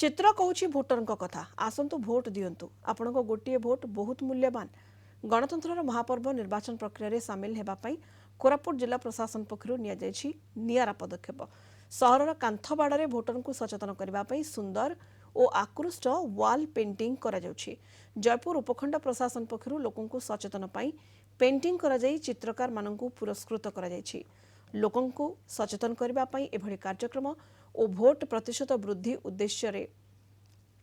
चित्र कहूँ भोटर कथा आसतु भोट दिंतु आपण गोटे भोट बहुत मूल्यवान। गणतंत्र महापर्व निर्वाचन प्रक्रिया सामिल होगापी कोरापुट जिला प्रशासन पक्षर निरा पदक्षेप। सहरर कांथबाड़े भोटर को सचेतन करने सुंदर और आकृष्ट वाल पेंटिंग करा जाउछि। जयपुर उपखंड प्रशासन पक्षर लोकंकु सचेतन पाई पेंटिंग करा जाई चित्रकार मानंकु पुरस्कृत करा जाइछि। लोकंकु सचेतन करने एभଳି कार्यक्रम और भोट प्रतिशत वृद्धि उद्देश्य रे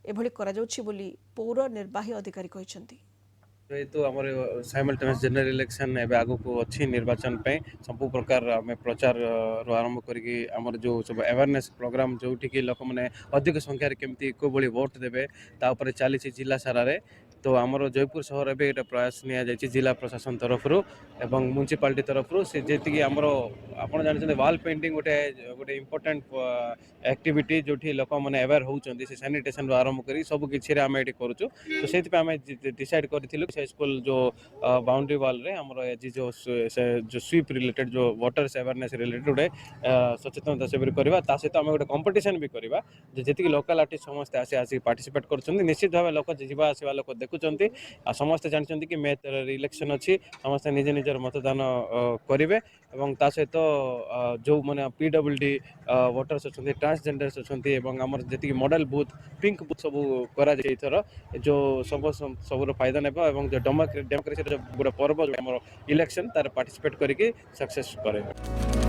एभଳି करा जाउछि बोली पौर निर्वाही अधिकारी कहिसंती। तो आम साइमल्टेनियस जनरल इलेक्शन एवं आग को अच्छी निर्वाचन पे सब प्रकार आम प्रचार आरंभ करके आमर जो सब अवेयरनेस प्रोग्राम जो लोक मैंने अधिक संख्यार केमती को वोट देवे तापर चली जिला सारा रे। तो आमर जयपुर सहर एवं ये प्रयास नि जिला प्रशासन तरफ एवं म्युनिसिपालिटी तरफ से जी आमर आप जानते वाल पेंटिंग गोटे गोटे इम्पोर्टाट एक्टिविटी जो लोक मैंने अवेयर होती से सैनिटेशन आरंभ कर सब किसी आम ये करूँ। तो से डिसाइड करूँ स्कूल जो बाउंड्री वाल रे हमरो एजी जो स्वीप रिलेटेड जो वाटर अवेयरनेस रिलेटेड गोटे सचेतनता शिविर करवा ता सहित आम गोटे कंपटीशन भी करवा जी लोकल आर्टिस्ट समस्त आसी पार्टिसिपेट कर निश्चित भाव लोक जीवा आसवा लोक देखुंत समस्ते जानते कि मे इलेक्शन अच्छी समस्ते निज निजर मतदान करेंगे और ता सहित जो मैंने पीडब्ल्यूडी वोटर्स अच्छा ट्रांसजेंडर्स अच्छा आमर जी मॉडल बूथ पिंक बूथ सब कर जो सब सबूर फायदा नेबा एवं जो डेमोक्रेसी जो गोटे पर्व जो इलेक्शन तार पार्टिसिपेट करके सक्सेस करे।